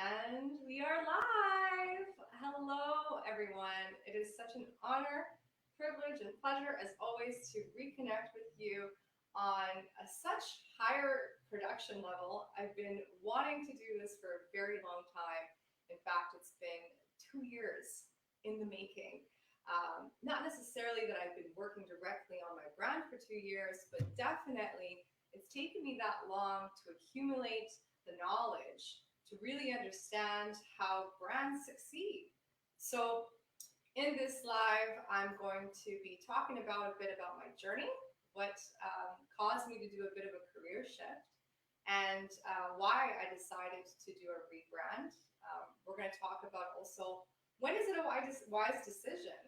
And we are live. Hello, everyone. It is such an honor, privilege, and pleasure, as always, to reconnect with you on such higher production level. I've been wanting to do this for a very long time. In fact, it's been 2 years in the making. Not necessarily that I've been working directly on my brand for 2 years, but definitely it's taken me that long to accumulate the knowledge to really understand how brands succeed. So, in this live, I'm going to be talking about a bit about my journey, what caused me to do a bit of a career shift, and why I decided to do a rebrand. We're going to talk about also when is it a wise decision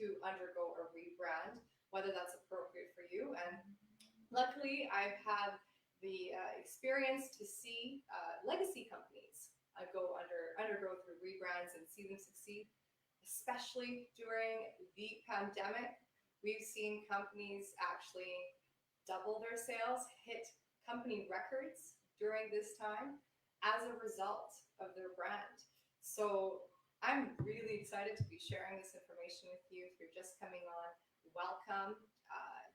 to undergo a rebrand, whether that's appropriate for you. And luckily, I've had the experience to see legacy companies undergo through rebrands and see them succeed, especially during the pandemic. We've seen companies actually double their sales, hit company records during this time as a result of their brand. So I'm really excited to be sharing this information with you. If you're just coming on, welcome.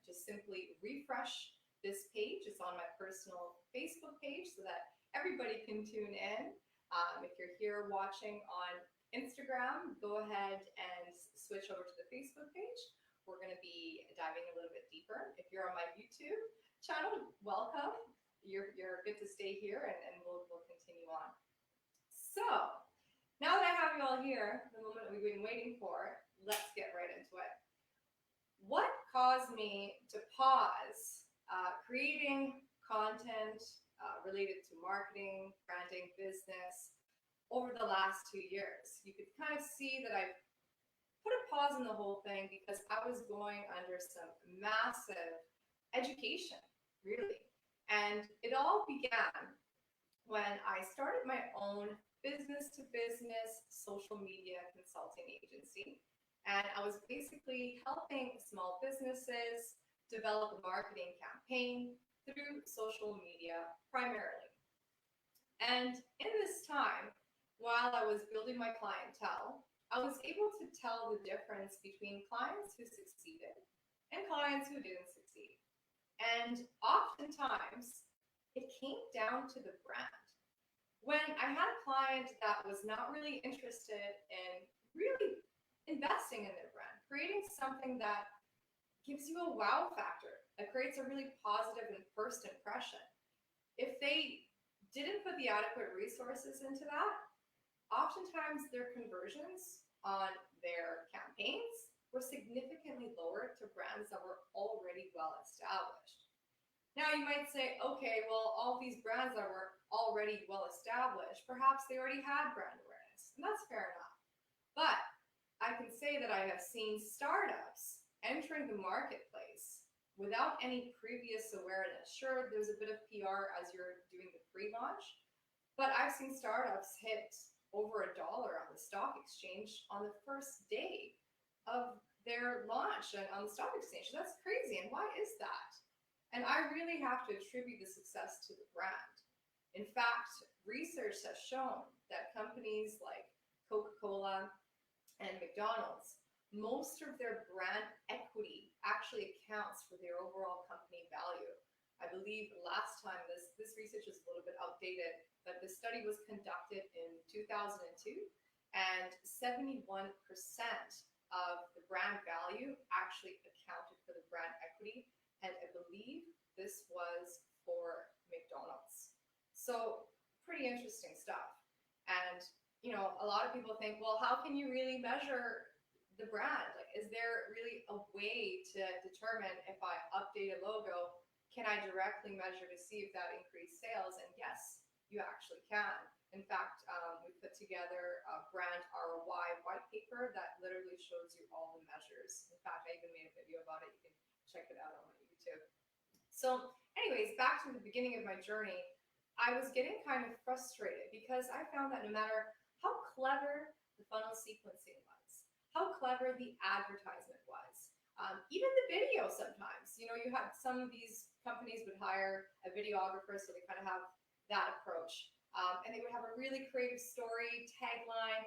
Just simply refresh this page. It's on my personal Facebook page so that everybody can tune in. If you're here watching on Instagram, go ahead and switch over to the Facebook page. We're going to be diving a little bit deeper. If you're on my YouTube channel, welcome. You're good to stay here, and we'll continue on. So, now that I have you all here, the moment we've been waiting for, let's get right into it. What caused me to pause creating content related to marketing, branding, business over the last 2 years? You could kind of see that I've put a pause in the whole thing because I was going under some massive education, really. And it all began when I started my own business to business social media consulting agency. And I was basically helping small businesses develop a marketing campaign through social media primarily. And in this time, while I was building my clientele, I was able to tell the difference between clients who succeeded and clients who didn't succeed. And oftentimes, it came down to the brand. When I had a client that was not really interested in really investing in their brand, creating something that gives you a wow factor, that creates a really positive and first impression. If they didn't put the adequate resources into that, oftentimes their conversions on their campaigns were significantly lower to brands that were already well established. Now you might say, okay, well, all these brands that were already well established, perhaps they already had brand awareness, and that's fair enough. But I can say that I have seen startups entering the marketplace without any previous awareness. Sure, there's a bit of PR as you're doing the pre-launch, but I've seen startups hit over $1 on the stock exchange on the first day of their launch and on the stock exchange. That's crazy. And why is that? And I really have to attribute the success to the brand. In fact, research has shown that companies like Coca-Cola and McDonald's, most of their brand equity actually accounts for their overall company value. I believe last time, this research is a little bit outdated, but the study was conducted in 2002, and 71% of the brand value actually accounted for the brand equity. And I believe this was for McDonald's. So pretty interesting stuff. And, a lot of people think, well, how can you really measure the brand? Like, is there really a way to determine if I update a logo, can I directly measure to see if that increased sales? And yes, you actually can. In fact, we put together a brand ROI white paper that literally shows you all the measures. In fact, I even made a video about it. You can check it out on my YouTube. So anyways, back to the beginning of my journey, I was getting kind of frustrated because I found that no matter how clever the funnel sequencing was, how clever the advertisement was, even the video sometimes, you had some of these companies would hire a videographer, so they kind of have that approach. and they would have a really creative story, tagline.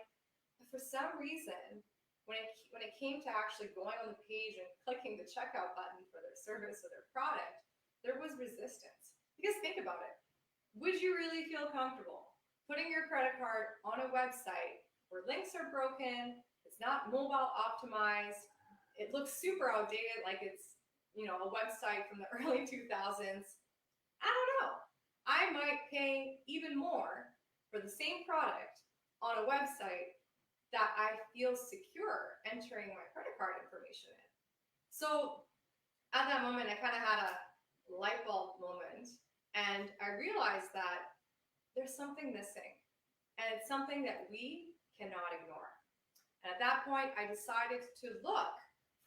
But for some reason, when it came to actually going on the page and clicking the checkout button for their service or their product, there was resistance. Because think about it. Would you really feel comfortable putting your credit card on a website where links are broken, it's not mobile optimized, it looks super outdated, like it's, a website from the early 2000s? I don't know. I might pay even more for the same product on a website that I feel secure entering my credit card information in. So at that moment, I kind of had a light bulb moment, and I realized that there's something missing, and it's something that we cannot ignore. And at that point, I decided to look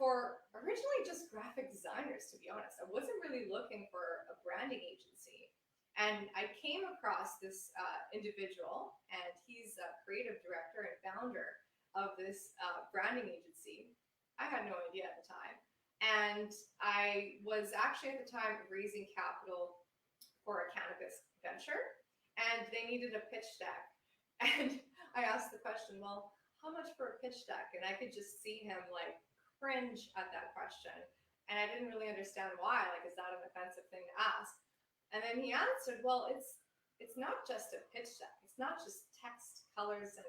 for originally just graphic designers, to be honest. I wasn't really looking for a branding agency. And I came across this individual, and he's a creative director and founder of this branding agency. I had no idea at the time. And I was actually at the time raising capital for a cannabis venture, and they needed a pitch deck. And I asked the question, well, how much for a pitch deck? And I could just see him like cringe at that question. And I didn't really understand why. Like, is that an offensive thing to ask? And then he answered, well, it's not just a pitch deck. It's not just text, colors, and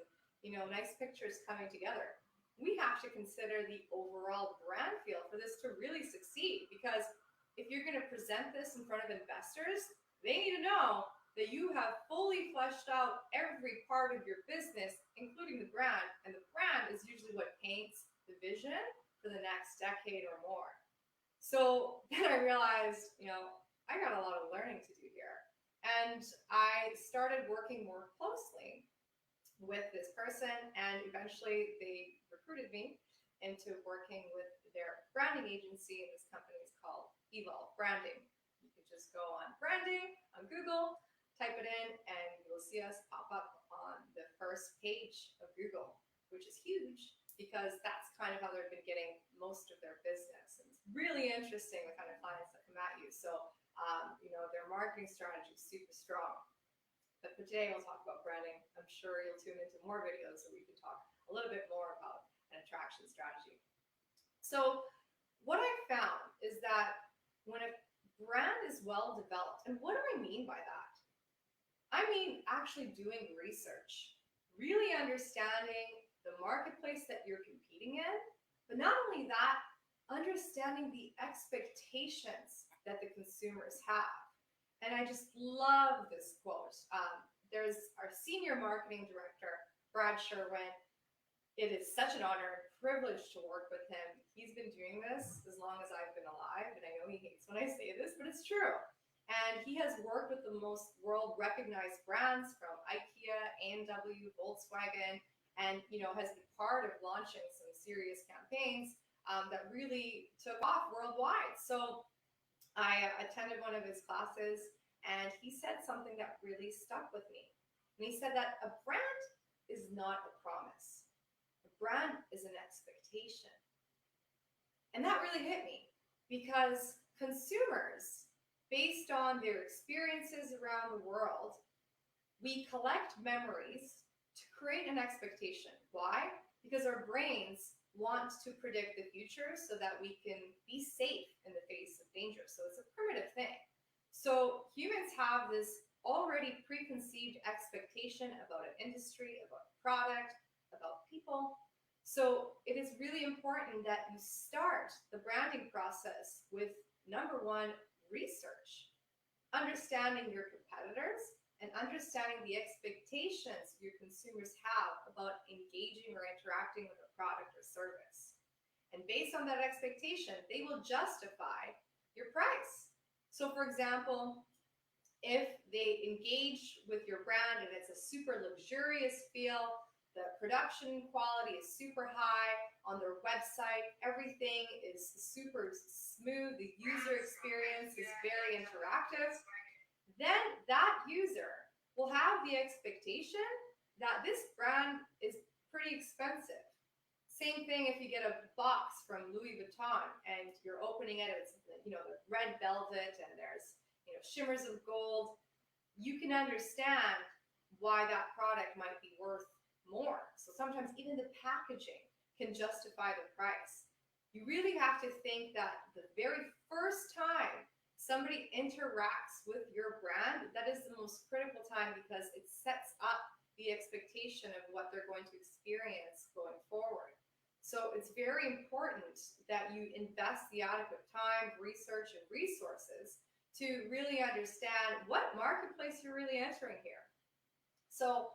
nice pictures coming together. We have to consider the overall brand feel for this to really succeed. Because if you're going to present this in front of investors, they need to know that you have fully fleshed out every part of your business, including the brand. And the brand is usually what paints the vision for the next decade or more. So then I realized, I got a lot of learning to do here. And I started working more closely with this person, and eventually they recruited me into working with their branding agency, and this company is called Evolve Branding. You can just go on branding on Google, type it in, and you'll see us pop up on the first page of Google, which is huge because that's kind of how they've been getting most of their business. And it's really interesting the kind of clients that come at you. So, their marketing strategy is super strong. But for today, we'll talk about branding. I'm sure you'll tune into more videos so we can talk a little bit more about an attraction strategy. So what I found is that when a brand is well developed, and what do I mean by that? I mean actually doing research, really understanding the marketplace that you're competing in, but not only that, understanding the expectations that the consumers have. And I just love this quote. There's our senior marketing director, Brad Sherwin. It is such an honor and privilege to work with him. He's been doing this as long as I've been alive, and I know he hates when I say this, but it's true. And he has worked with the most world-recognized brands from IKEA, A&W, Volkswagen, and has been part of launching some serious campaigns that really took off worldwide. So I attended one of his classes, and he said something that really stuck with me. And he said that a brand is not a promise. A brand is an expectation. And that really hit me because consumers, based on their experiences around the world, we collect memories to create an expectation. Why? Because our brains want to predict the future so that we can be safe in the face of danger. So it's a primitive thing. So humans have this already preconceived expectation about an industry, about a product, about people. So it is really important that you start the branding process with number one, research, understanding your competitors, and understanding the expectations your consumers have about engaging or interacting with a product or service. And based on that expectation, they will justify your price. So for example, if they engage with your brand and it's a super luxurious feel, the production quality is super high on their website, everything is super smooth, the user experience is very interactive, then that user will have the expectation that this brand is pretty expensive. Same thing if you get a box from Louis Vuitton and you're opening it, it's the red velvet and there's shimmers of gold. You can understand why that product might be worth more. So sometimes even the packaging can justify the price. You really have to think that the very first time somebody interacts with your brand, that is the most critical time because it sets up the expectation of what they're going to experience going forward. So it's very important that you invest the adequate time, research, and resources to really understand what marketplace you're really entering here. So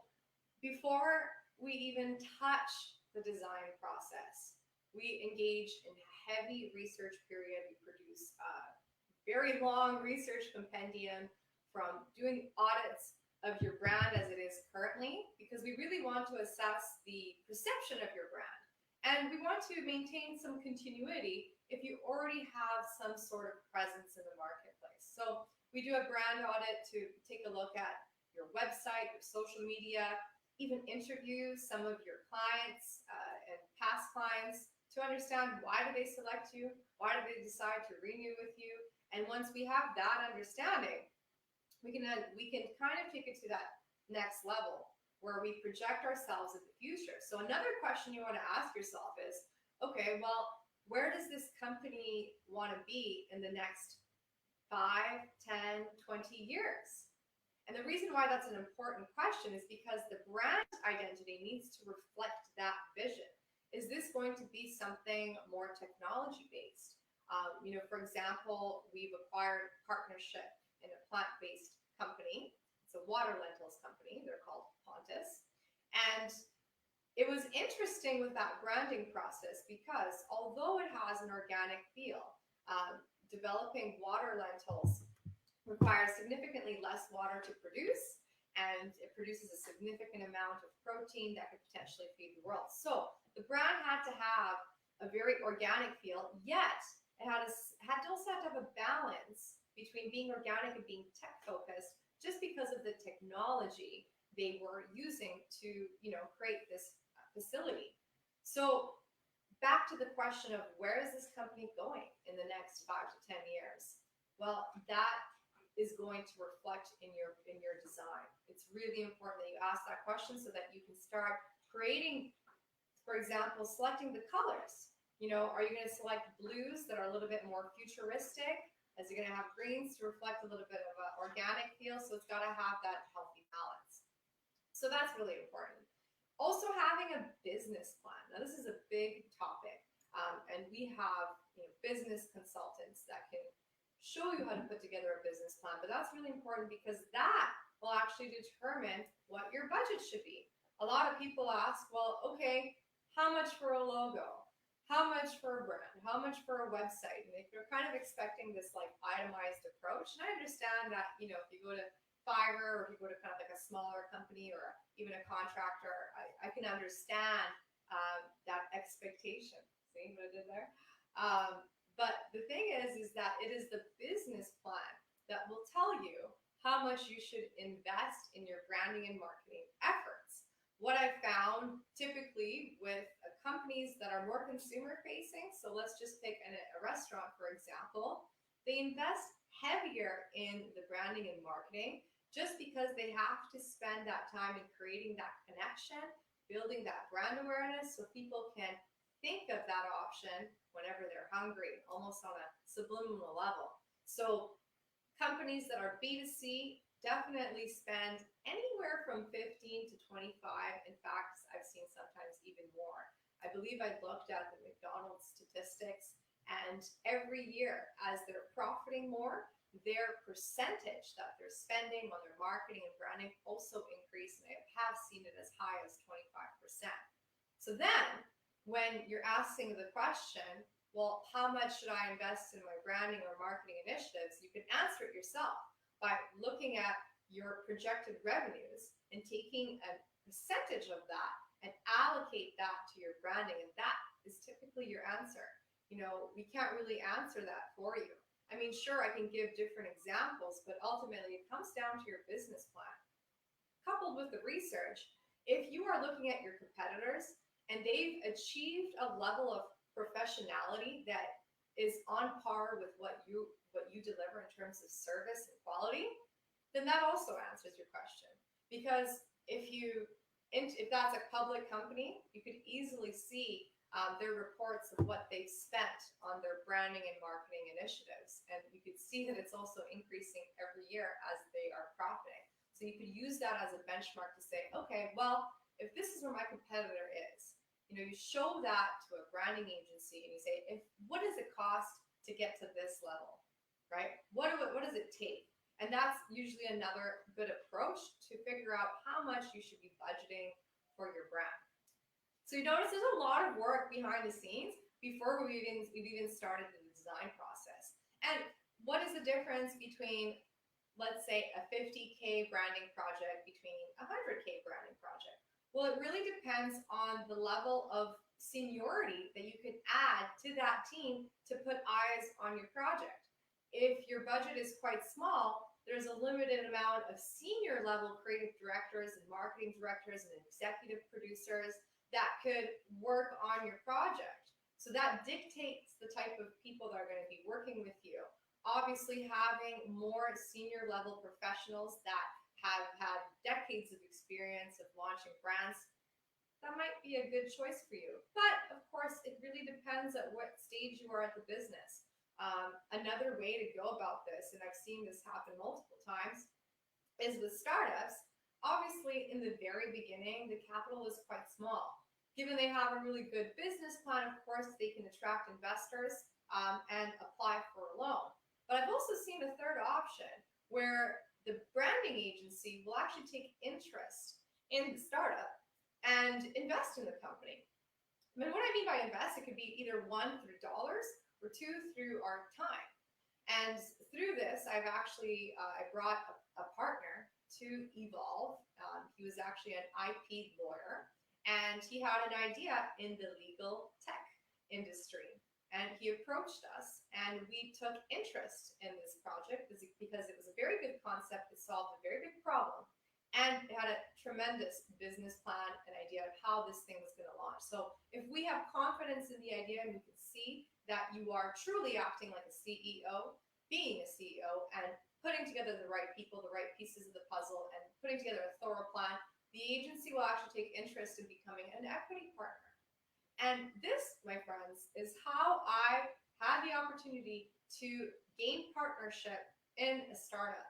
before we even touch the design process, we engage in heavy research period. We produce a very long research compendium from doing audits of your brand as it is currently, because we really want to assess the perception of your brand. And we want to maintain some continuity if you already have some sort of presence in the marketplace. So we do a brand audit to take a look at your website, your social media, even interview some of your clients and past clients to understand why do they select you, why do they decide to renew with you. And once we have that understanding, we can kind of take it to that next level where we project ourselves in the future. So another question you want to ask yourself is, okay, well, where does this company want to be in the next 5, 10, 20 years? And the reason why that's an important question is because the brand identity needs to reflect that vision. Is this going to be something more technology based? For example, we've acquired partnership in a plant-based company. It's a water lentils company. They're called Pontus. And it was interesting with that branding process because although it has an organic feel, developing water lentils requires significantly less water to produce, and it produces a significant amount of protein that could potentially feed the world. So the brand had to have a very organic feel, yet it had to also have a balance between being organic and being tech focused, just because of the technology they were using to create this facility. So back to the question of where is this company going in the next 5 to 10 years? Well, that is going to reflect in your design. It's really important that you ask that question so that you can start creating, for example, selecting the colors. Are you going to select blues that are a little bit more futuristic? Is it going to have greens to reflect a little bit of an organic feel? So it's got to have that healthy balance. So that's really important. Also having a business plan. Now this is a big topic, and we have business consultants that can show you how to put together a business plan, but that's really important because that will actually determine what your budget should be. A lot of people ask, well, okay, how much for a logo? How much for a brand? How much for a website? And they're kind of expecting this like itemized approach. And I understand that, if you go to Fiverr or if you go to kind of like a smaller company or even a contractor, I can understand that expectation. See what I did there? But the thing is that it is the business plan that will tell you how much you should invest in your branding and marketing efforts. What I found typically with companies that are more consumer facing, so let's just pick a restaurant, for example, they invest heavier in the branding and marketing just because they have to spend that time in creating that connection, building that brand awareness so people can think of that option whenever they're hungry, almost on a subliminal level. So companies that are B2C definitely spend anywhere from 15 to 25. In fact, I've seen sometimes even more. I believe I looked at the McDonald's statistics, and every year as they're profiting more, their percentage that they're spending on their marketing and branding also increase, and I have seen it as high as 25%. So then when you're asking the question, well, how much should I invest in my branding or marketing initiatives? You can answer it yourself by looking at your projected revenues and taking a percentage of that and allocate that to your branding. And that is typically your answer. We can't really answer that for you. I mean, sure, I can give different examples, but ultimately it comes down to your business plan. Coupled with the research, if you are looking at your competitors and they've achieved a level of professionality that is on par with what you deliver in terms of service and quality, then that also answers your question. Because if that's a public company, you could easily see their reports of what they've spent on their branding and marketing initiatives. And you could see that it's also increasing every year as they are profiting. So you could use that as a benchmark to say, okay, well, if this is where my competitor is, you show that to a branding agency and you say, what does it cost to get to this level, right? What does it take? And that's usually another good approach to figure out how much you should be budgeting for your brand. So you notice there's a lot of work behind the scenes before we've even started the design process. And what is the difference between, let's say, a 50K branding project between a 100K branding project? Well, it really depends on the level of seniority that you can add to that team to put eyes on your project. If your budget is quite small, there's a limited amount of senior level creative directors and marketing directors and executive producers that could work on your project. So that dictates the type of people that are going to be working with you. Obviously, having more senior level professionals that have had decades of experience of launching brands, that might be a good choice for you. But of course, it really depends at what stage you are at the business. Another way to go about this, and I've seen this happen multiple times, is with startups. Obviously, in the very beginning, the capital is quite small. Given they have a really good business plan, of course, they can attract investors and apply for a loan. But I've also seen a third option where the branding agency will actually take interest in the startup and invest in the company. I mean, what I mean by invest, it could be either one, through dollars, or two, through our time. And through this, I brought a partner to Evolve. He was actually an IP lawyer, and he had an idea in the legal tech industry. And he approached us, and we took interest in this project because it was a very good concept. It solved a very big problem, and it had a tremendous business plan and idea of how this thing was going to launch. So if we have confidence in the idea and we can see that you are truly acting like a CEO, being a CEO, and putting together the right people, the right pieces of the puzzle, and putting together a thorough plan, the agency will actually take interest in becoming an equity partner. And this, my friends, is how I had the opportunity to gain partnership in a startup.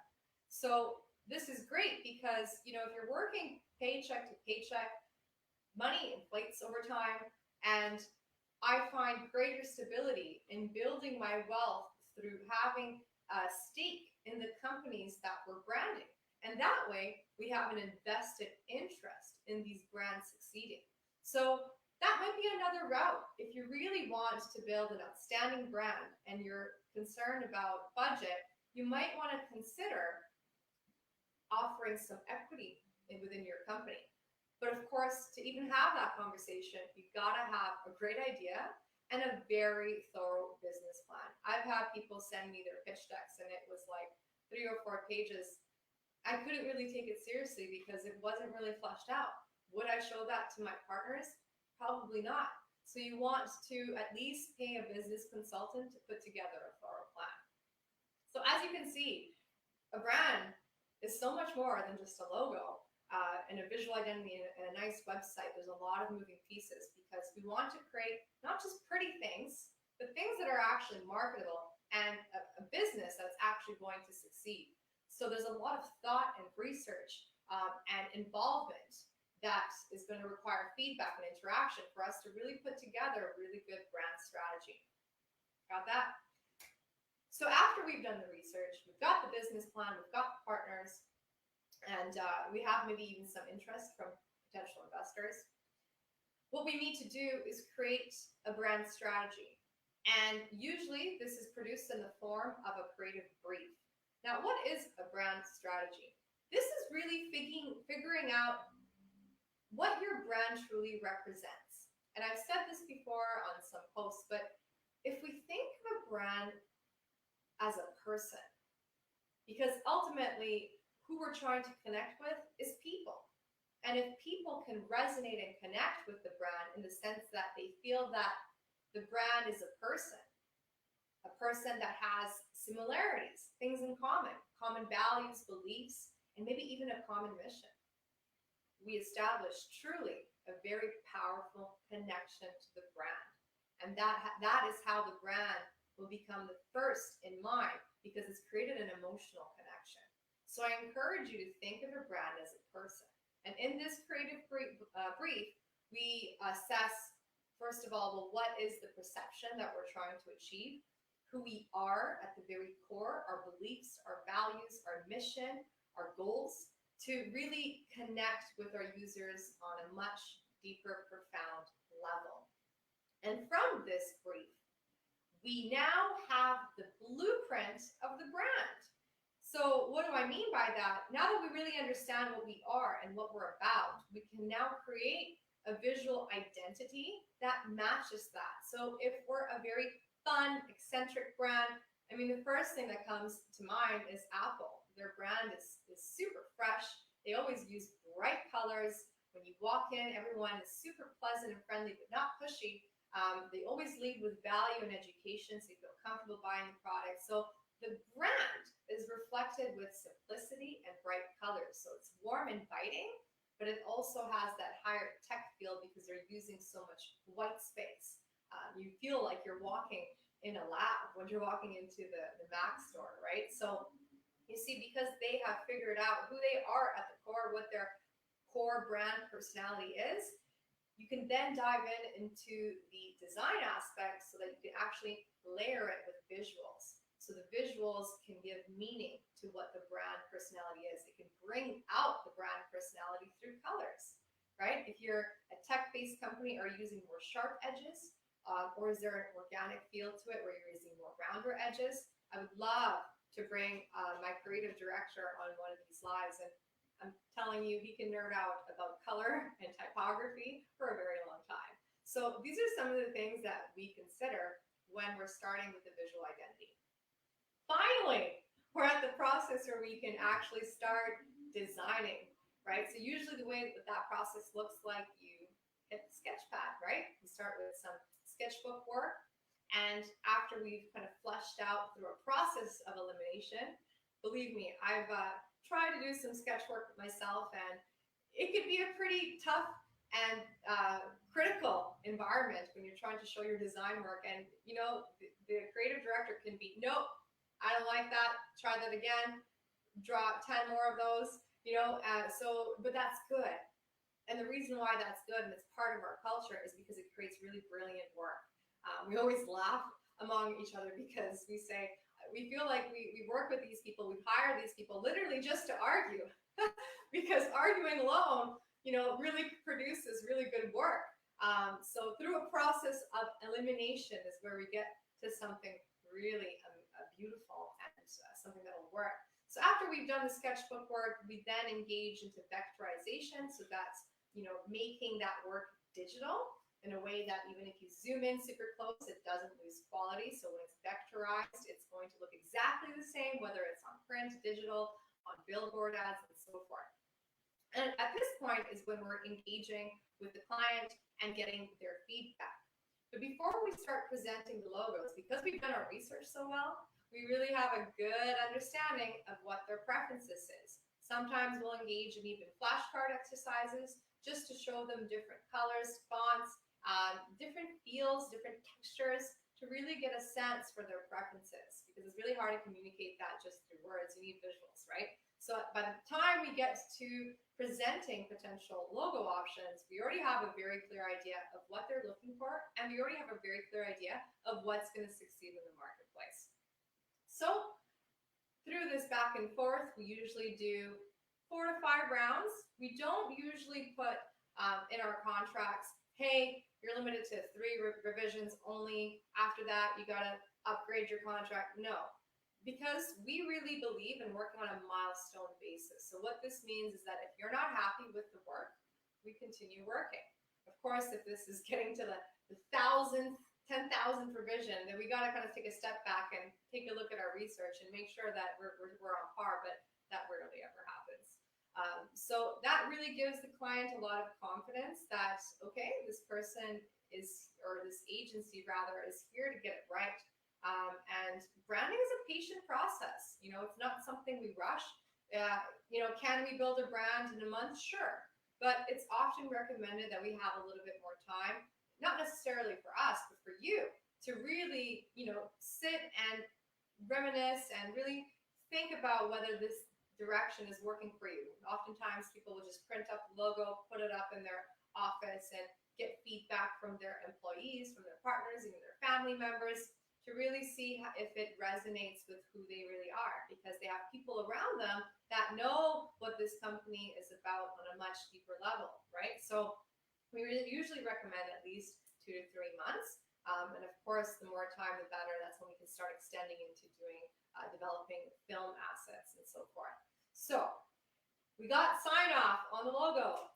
So this is great because, if you're working paycheck to paycheck, money inflates over time, and I find greater stability in building my wealth through having a stake in the companies that we're branding. And that way, we have an invested interest in these brands succeeding. So that might be another route. If you really want to build an outstanding brand and you're concerned about budget, you might want to consider offering some equity within your company. But of course, to even have that conversation, you've got to have a great idea and a very thorough business plan. I've had people send me their pitch decks, and it was like 3 or 4 pages. I couldn't really take it seriously because it wasn't really fleshed out. Would I show that to my partners? Probably not. So you want to at least pay a business consultant to put together a thorough plan. So as you can see, a brand is so much more than just a logo and a visual identity and a nice website. There's a lot of moving pieces because we want to create not just pretty things, but things that are actually marketable and a business that's actually going to succeed. So there's a lot of thought and research and involvement that is going to require feedback and interaction for us to really put together a really good brand strategy. Got that? So after we've done the research, we've got the business plan, we've got the partners, and we have maybe even some interest from potential investors. What we need to do is create a brand strategy. And usually this is produced in the form of a creative brief. Now, what is a brand strategy? This is really figuring out what your brand truly represents. And I've said this before on some posts, but if we think of a brand as a person, because ultimately who we're trying to connect with is people. And if people can resonate and connect with the brand in the sense that they feel that the brand is a person that has similarities, things in common values, beliefs, and maybe even a common mission. we establish truly a very powerful connection to the brand. And that is how the brand will become the first in mind, because it's created an emotional connection. So I encourage you to think of a brand as a person. And in this creative brief, we assess, first of all, well, what is the perception that we're trying to achieve? Who we are at the very core, our beliefs, our values, our mission, our goals, to really connect with our users on a much deeper, profound level. And from this brief, we now have the blueprint of the brand. So what do I mean by that? Now that we really understand what we are and what we're about, we can now create a visual identity that matches that. So if we're a very fun, eccentric brand, I mean, the first thing that comes to mind is Apple. Their brand is super fresh. They always use bright colors. When you walk in, everyone is super pleasant and friendly, but not pushy. They always lead with value and education, so you feel comfortable buying the product. So the brand is reflected with simplicity and bright colors. So it's warm, inviting, but it also has that higher tech feel because they're using so much white space. You feel like you're walking in a lab when you're walking into the Mac store, right? So you see, because they have figured out who they are at the core, what their core brand personality is, you can then dive into the design aspects so that you can actually layer it with visuals. So the visuals can give meaning to what the brand personality is. It can bring out the brand personality through colors, right? If you're a tech-based company, are you using more sharp edges? Or is there an organic feel to it where you're using more rounder edges? I would love to bring my creative director on one of these lives, and I'm telling you, he can nerd out about color and typography for a very long time. So these are some of the things that we consider when we're starting with the visual identity. Finally, we're at the process where we can actually start designing, right? So usually the way that process looks like, you hit the sketch pad, right? You start with some sketchbook work, and after we've kind of fleshed out through a process of elimination, believe me, I've tried to do some sketch work myself, and it could be a pretty tough and critical environment when you're trying to show your design work. And you know, the creative director can be, nope, I don't like that, try that again, draw 10 more of those, you know, but that's good. And the reason why that's good, and it's part of our culture, is because it creates really brilliant work. We always laugh among each other because we say, we feel like we work with these people, we hire these people literally just to argue, because arguing alone, you know, really produces really good work. So through a process of elimination is where we get to something really beautiful and something that will work. So after we've done the sketchbook work, we then engage into vectorization. So that's, you know, making that work digital in a way that even if you zoom in super close, it doesn't lose quality. So when it's vectorized, it's going to look exactly the same, whether it's on print, digital, on billboard ads, and so forth. And at this point is when we're engaging with the client and getting their feedback. But before we start presenting the logos, because we've done our research so well, we really have a good understanding of what their preferences is. Sometimes we'll engage in even flashcard exercises just to show them different colors, fonts, different feels, different textures, to really get a sense for their preferences, because it's really hard to communicate that just through words. You need visuals, right? So by the time we get to presenting potential logo options, we already have a very clear idea of what they're looking for, and we already have a very clear idea of what's going to succeed in the marketplace. So through this back and forth, we usually do 4 to 5 rounds. We don't usually put in our contracts, hey, you're limited to 3 revisions only. After that, you got to upgrade your contract. No, because we really believe in working on a milestone basis. So what this means is that if you're not happy with the work, we continue working. Of course, if this is getting to the 1,000th, 10,000th revision, then we got to kind of take a step back and take a look at our research and make sure that we're on par, but that rarely ever happens. So that really gives the client a lot of confidence that, okay, this person is, or this agency rather, is here to get it right. And branding is a patient process. You know, it's not something we rush. You know, can we build a brand in a month? Sure. but it's often recommended that we have a little bit more time, not necessarily for us, but for you, to really, sit and reminisce and really think about whether this direction is working for you. Oftentimes, people will just print up the logo, put it up in their office, and get feedback from their employees, from their partners, even their family members, to really see if it resonates with who they really are, because they have people around them that know what this company is about on a much deeper level, right? So we usually recommend at least 2 to 3 months. And of course, the more time, the better. That's when we can start extending into doing developing film assets and so forth. So we got sign off on the logo.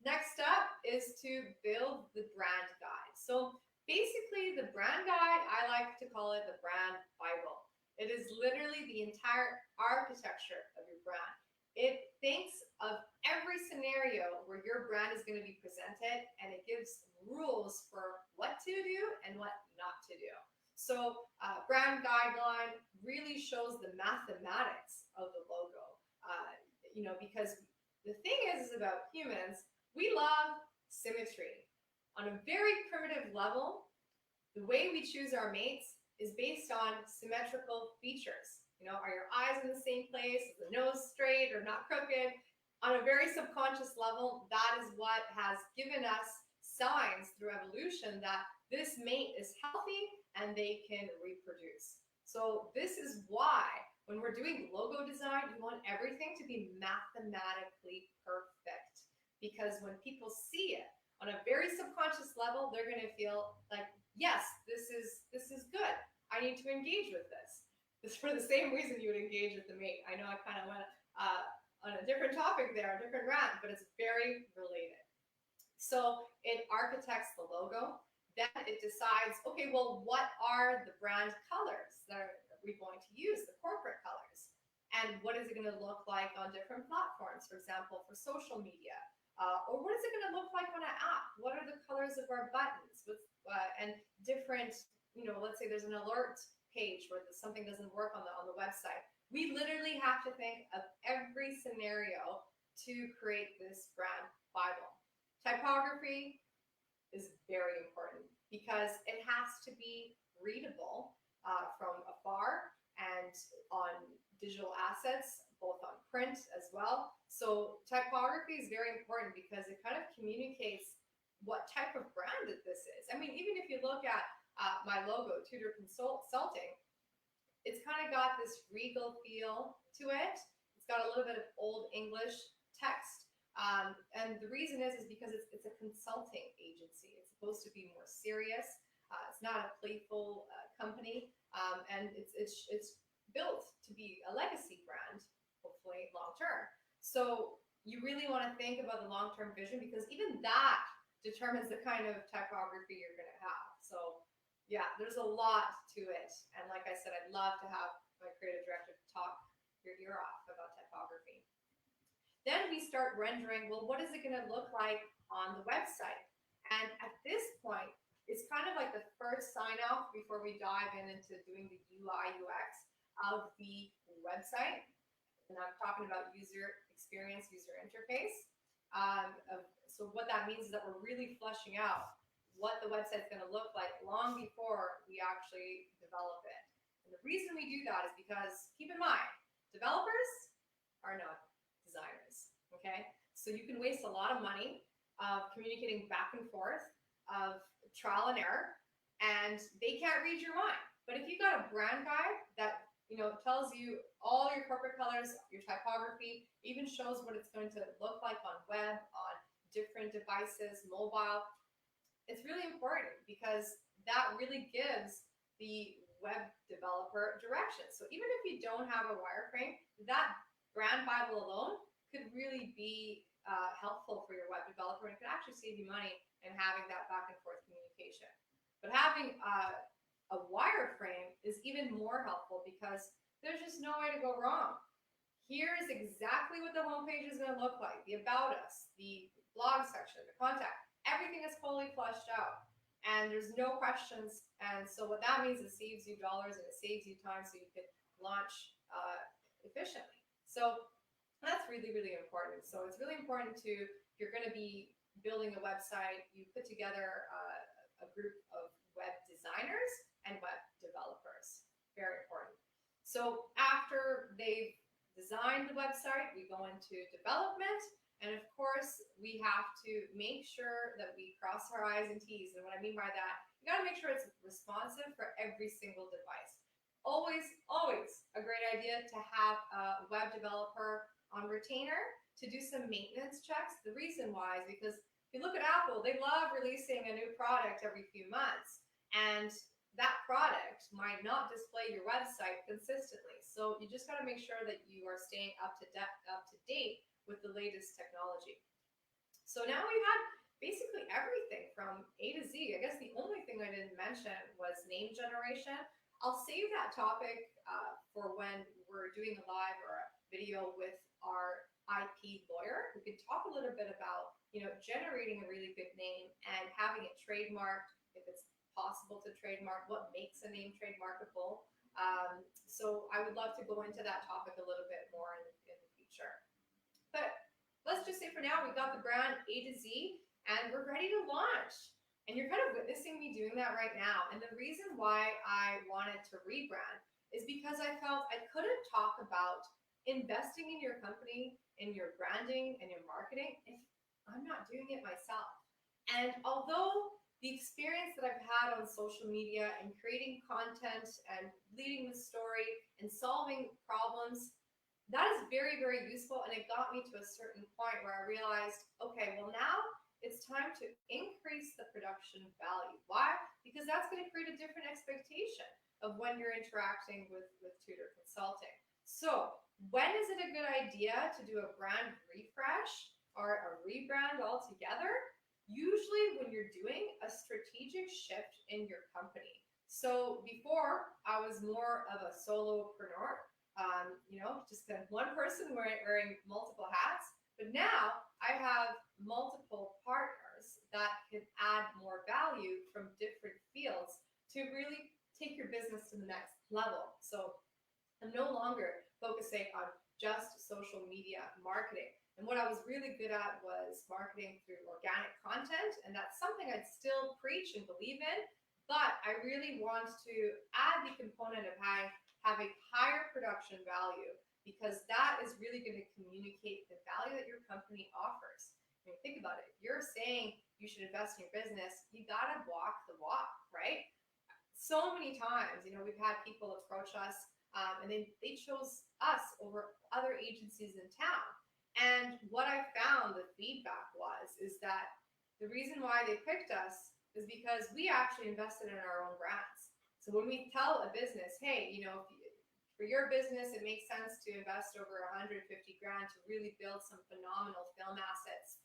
Next step is to build the brand guide. So basically, the brand guide, I like to call it the brand Bible. It is literally the entire architecture of your brand. It thinks of every scenario where your brand is going to be presented, and it gives rules for what to do and what not to do. So brand guideline really shows the mathematics of the logo, because the thing is about humans, we love symmetry. On a very primitive level, the way we choose our mates is based on symmetrical features. Are your eyes in the same place? Is the nose straight or not crooked? On a very subconscious level, that is what has given us signs through evolution that this mate is healthy and they can reproduce. So this is why when we're doing logo design, you want everything to be mathematically perfect. Because when people see it on a very subconscious level, they're going to feel like, yes, this is good. I need to engage with this. It's for the same reason you would engage with the mate. I know I kind of went on a different topic there, a different rant, but it's very related. So it architects the logo. Then it decides, okay, well, what are the brand colors that we're going to use, the corporate colors? And what is it going to look like on different platforms, for example, for social media? Or what is it going to look like on an app? What are the colors of our buttons? And different, let's say there's an alert page where something doesn't work on the website. We literally have to think of every scenario to create this brand Bible. Typography is very important because it has to be readable from afar and on digital assets, both on print as well. So typography is very important because it kind of communicates what type of brand this is. I mean, even if you look at my logo, Tudor Consulting, it's kind of got this regal feel to it. It's got a little bit of old English text. And the reason is because it's a consulting agency. It's supposed to be more serious. It's not a playful company. And it's built to be a legacy brand, hopefully long term. So you really want to think about the long-term vision, because even that determines the kind of typography you're going to have. So yeah, there's a lot to it. And like I said, I'd love to have my creative director talk your ear off about typography. Then we start rendering, well, what is it going to look like on the website? And at this point, it's kind of like the first sign off before we dive into doing the UI UX of the website. And I'm talking about user experience, user interface. So what that means is that we're really fleshing out what the website's going to look like long before we actually develop it. And the reason we do that is because, keep in mind, developers are not designers, okay? So you can waste a lot of money communicating back and forth, of trial and error, and they can't read your mind. But if you got a brand guide that tells you all your corporate colors, your typography, even shows what it's going to look like on web, on different devices, mobile, it's really important because that really gives the web developer direction. So even if you don't have a wireframe, that brand Bible alone could really be helpful for your web developer, and it could actually save you money in having that back and forth communication. But having a wireframe is even more helpful because there's just no way to go wrong. Here's exactly what the homepage is going to look like: the About Us, the blog section, the contact. Everything is fully fleshed out, and there's no questions. And so what that means is it saves you dollars and it saves you time, so you can launch efficiently. So That's really, really important. So it's really important to, if you're going to be building a website, you put together a group of web designers and web developers. Very important. So after they've designed the website, we go into development. And of course, we have to make sure that we cross our I's and T's. And what I mean by that, you got to make sure it's responsive for every single device. Always, always a great idea to have a web developer on retainer to do some maintenance checks. The reason why is because if you look at Apple, they love releasing a new product every few months, and that product might not display your website consistently. So you just got to make sure that you are staying up to date with the latest technology. So now we've had basically everything from A to Z. I guess the only thing I didn't mention was name generation. I'll save that topic for when we're doing a live or a video with our IP lawyer. We can talk a little bit about, generating a really good name and having it trademarked, if it's possible to trademark, what makes a name trademarkable. So I would love to go into that topic a little bit more in the future. But let's just say for now, we've got the brand A to Z and we're ready to launch. And you're kind of witnessing me doing that right now. And the reason why I wanted to rebrand is because I felt I couldn't talk about investing in your company, in your branding and your marketing if I'm not doing it myself. And although the experience that I've had on social media and creating content and leading the story and solving problems, that is very, very useful. And it got me to a certain point where I realized, okay, well now it's time to increase the production value. Why? Because that's going to create a different expectation of when you're interacting with Tudor Consulting. So when is it a good idea to do a brand refresh or a rebrand altogether? Usually when you're doing a strategic shift in your company. So before, I was more of a solopreneur, just one person wearing multiple hats. But now I have multiple partners that can add more value from different fields to really take your business to the next level. So I'm no longer focusing on just social media marketing. And what I was really good at was marketing through organic content. And that's something I'd still preach and believe in. But I really want to add the component of having higher production value, because that is really going to communicate the value that your company offers. I mean, think about it. If you're saying you should invest in your business, you got to walk the walk, right? So many times, we've had people approach us and they chose us over other agencies in town. And what I found the feedback is that the reason why they picked us is because we actually invested in our own brands. So when we tell a business, hey, for your business, it makes sense to invest over 150 grand to really build some phenomenal film assets.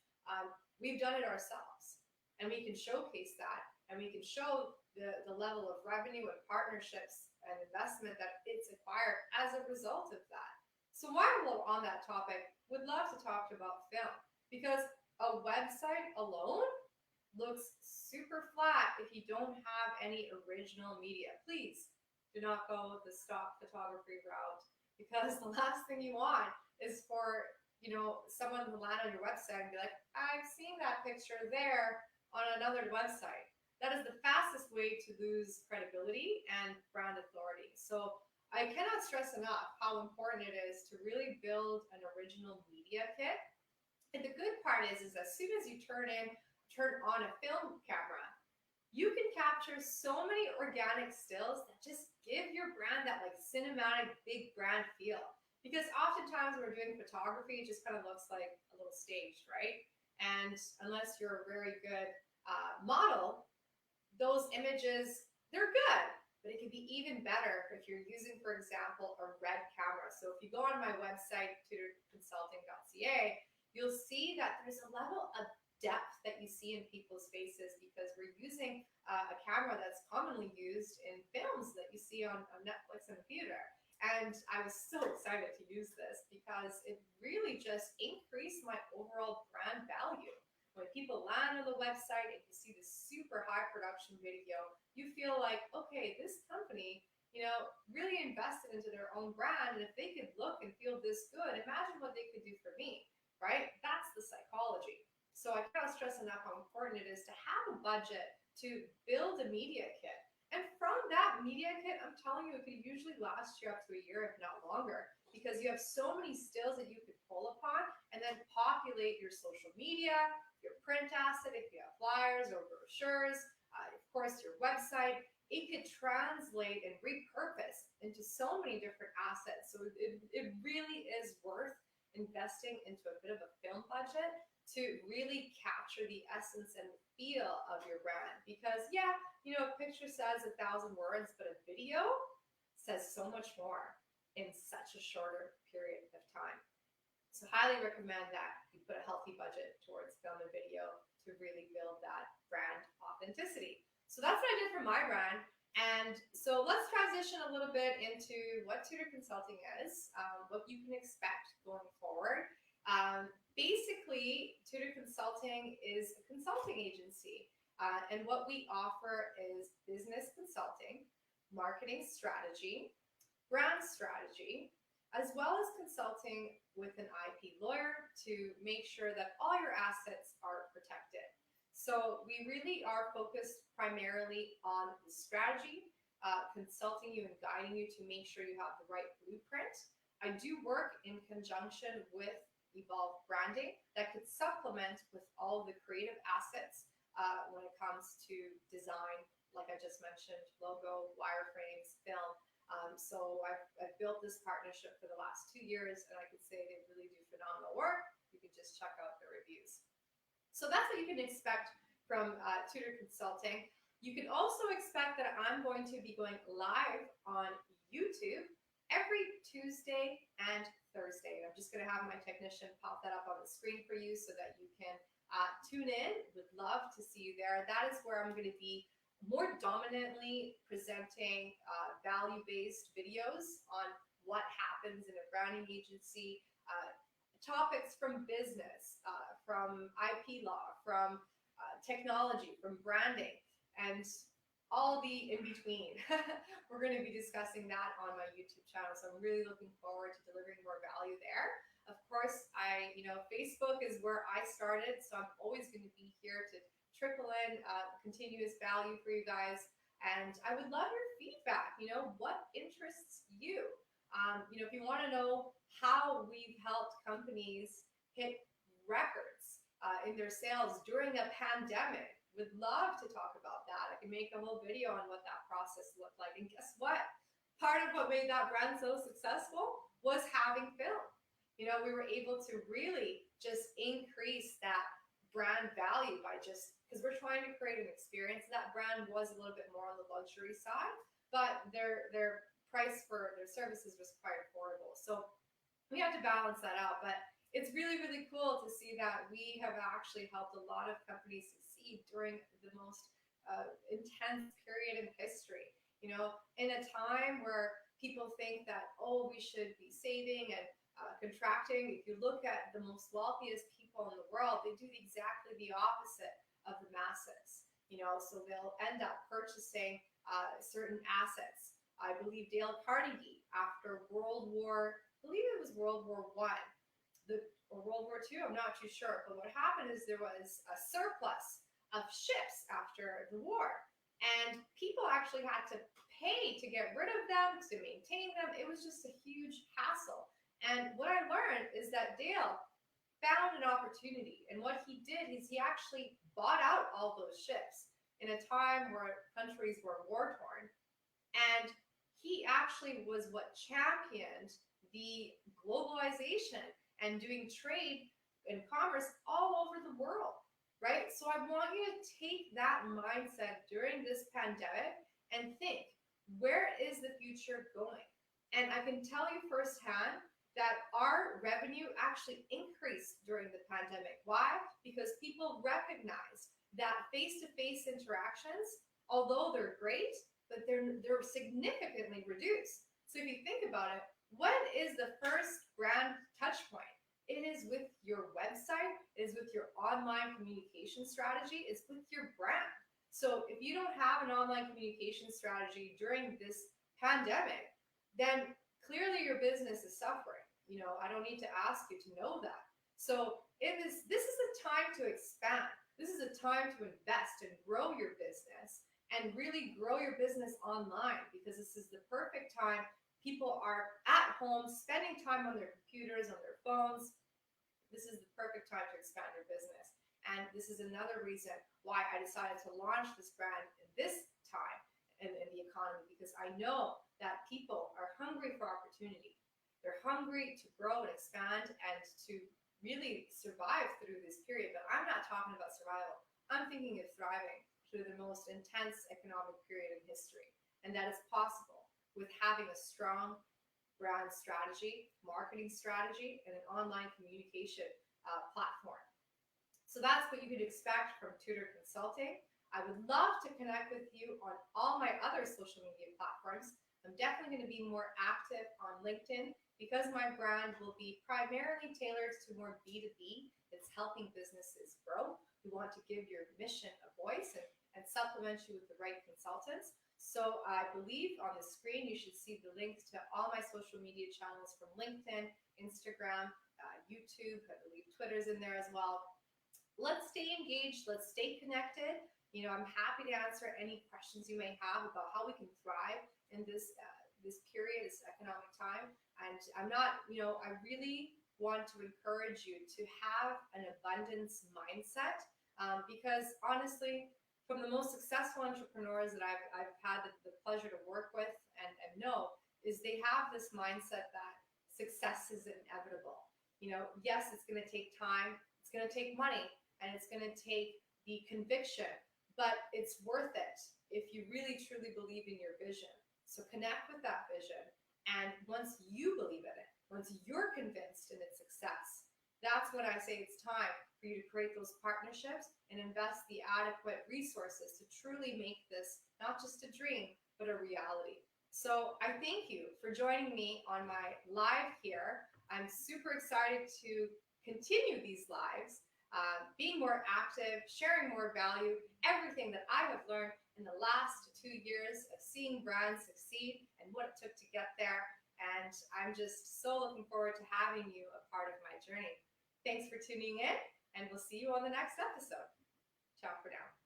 We've done it ourselves, and we can showcase that, and we can show the level of revenue and partnerships and investment that it's acquired as a result of that. So while we're on that topic, would love to talk about film, because a website alone looks super flat if you don't have any original media. Please do not go the stock photography route, because the last thing you want is for someone to land on your website and be like, I've seen that picture there on another website. That is the fastest way to lose credibility and brand authority. So I cannot stress enough how important it is to really build an original media kit. And the good part is as soon as you turn on a film camera, you can capture so many organic stills that just give your brand that cinematic big brand feel. Because oftentimes when we're doing photography, it just kind of looks like a little staged, right? And unless you're a very good model, those images, they're good, but it can be even better if you're using, for example, a red camera. So if you go on my website, tudorconsulting.ca, you'll see that there's a level of depth that you see in people's faces, because we're using a camera that's commonly used in films that you see on Netflix and the theater. And I was so excited to use this because it really just increased my overall brand value. When people land on the website and you see this super high production video, you feel like, okay, this company really invested into their own brand. And if they could look and feel this good, imagine what they could do for me, right? That's the psychology. So I cannot stress enough how important it is to have a budget to build a media kit. And from that media kit, I'm telling you, it could usually last you up to a year, if not longer, because you have so many skills that you could pull upon and then populate your social media, your print asset, if you have flyers or brochures, of course, your website. It could translate and repurpose into so many different assets. So it really is worth investing into a bit of a film budget to really capture the essence and feel of your brand. Because yeah, a picture says 1,000 words, but a video says so much more in such a shorter period of time. So highly recommend that you put a healthy budget towards film and video to really build that brand authenticity. So that's what I did for my brand. And so let's transition a little bit into what Tudor Consulting is, what you can expect going forward. Basically, Tudor Consulting is a consulting agency. And what we offer is business consulting, marketing strategy, brand strategy, as well as consulting with an IP lawyer to make sure that all your assets are protected. So we really are focused primarily on the strategy, consulting you and guiding you to make sure you have the right blueprint. I do work in conjunction with Evolve Branding that could supplement with all the creative assets when it comes to design, like I just mentioned, logo, wireframes, film. So I've built this partnership for the last 2 years, and I could say they really do phenomenal work. You can just check out the reviews. So that's what you can expect from Tudor Consulting. You can also expect that I'm going to be going live on YouTube every Tuesday and Thursday. I'm just going to have my technician pop that up on the screen for you so that you can tune in. Would love to see you there. That is where I'm going to be more dominantly presenting value-based videos on what happens in a branding agency, topics from business, from IP law, from technology, from branding, and all the in between. We're going to be discussing that on my YouTube channel, so I'm really looking forward to delivering more value there. Of course, Facebook is where I started, so I'm always going to be here to trickle in continuous value for you guys. And I would love your feedback. What interests you? If you want to know how we've helped companies hit records in their sales during a pandemic, would love to talk about that. I can make a whole video on what that process looked like. And guess what? Part of what made that brand so successful was having film. We were able to really just increase that brand value by because we're trying to create an experience. That brand was a little bit more on the luxury side, but their price for their services was quite affordable. So we had to balance that out. But it's really, really cool to see that we have actually helped a lot of companies succeed during the most intense period in history. In a time where people think that, we should be saving and contracting. If you look at the most wealthiest people in the world, they do exactly the opposite of the masses. So they'll end up purchasing certain assets. I believe Dale Carnegie, after World War, I believe it was World War I, or World War II, I'm not too sure. But what happened is there was a surplus of ships after the war. And people actually had to pay to get rid of them, to maintain them. It was just a huge hassle. And what I learned is that Dale found an opportunity. And what he did is he actually bought out all those ships in a time where countries were war-torn. And he actually was what championed the globalization and doing trade and commerce all over the world, right? So I want you to take that mindset during this pandemic and think, where is the future going? And I can tell you firsthand that our revenue actually increased during the pandemic. Why? Because people recognized that face-to-face interactions, although they're great, but they're significantly reduced. So if you think about it, when is the first brand touch point? It is with your website, it is with your online communication strategy, it's with your brand. So if you don't have an online communication strategy during this pandemic, then clearly your business is suffering. I don't need to ask you to know that. So this is a time to expand. This is a time to invest and grow your business and really grow your business online, because this is the perfect time. People are at home spending time on their computers, on their phones. This is the perfect time to expand your business. And this is another reason why I decided to launch this brand in this time in the economy, because I know that people are hungry for opportunity. They're hungry to grow and expand and to really survive through this period. But I'm not talking about survival. I'm thinking of thriving through the most intense economic period in history. And that is possible with having a strong brand strategy, marketing strategy, and an online communication platform. So that's what you could expect from Tudor Consulting. I would love to connect with you on all my other social media platforms. I'm definitely going to be more active on LinkedIn because my brand will be primarily tailored to more B2B. It's helping businesses grow. We want to give your mission a voice and supplement you with the right consultants. So I believe on the screen you should see the links to all my social media channels from LinkedIn, Instagram, YouTube. I believe Twitter's in there as well. Let's stay engaged. Let's stay connected. I'm happy to answer any questions you may have about how we can thrive in this period, this economic time. And I really want to encourage you to have an abundance mindset, because honestly, from the most successful entrepreneurs that I've had the pleasure to work with and know, is they have this mindset that success is inevitable. Yes, it's going to take time, it's going to take money, and it's going to take the conviction, but it's worth it if you really truly believe in your vision. So connect with that vision. And once you believe in it, once you're convinced in its success, that's when I say it's time for you to create those partnerships and invest the adequate resources to truly make this not just a dream, but a reality. So I thank you for joining me on my live here. I'm super excited to continue these lives, being more active, sharing more value, everything that I have learned in the last 2 years of seeing brands succeed and what it took to get there. And I'm just so looking forward to having you a part of my journey. Thanks for tuning in, and we'll see you on the next episode. Ciao for now.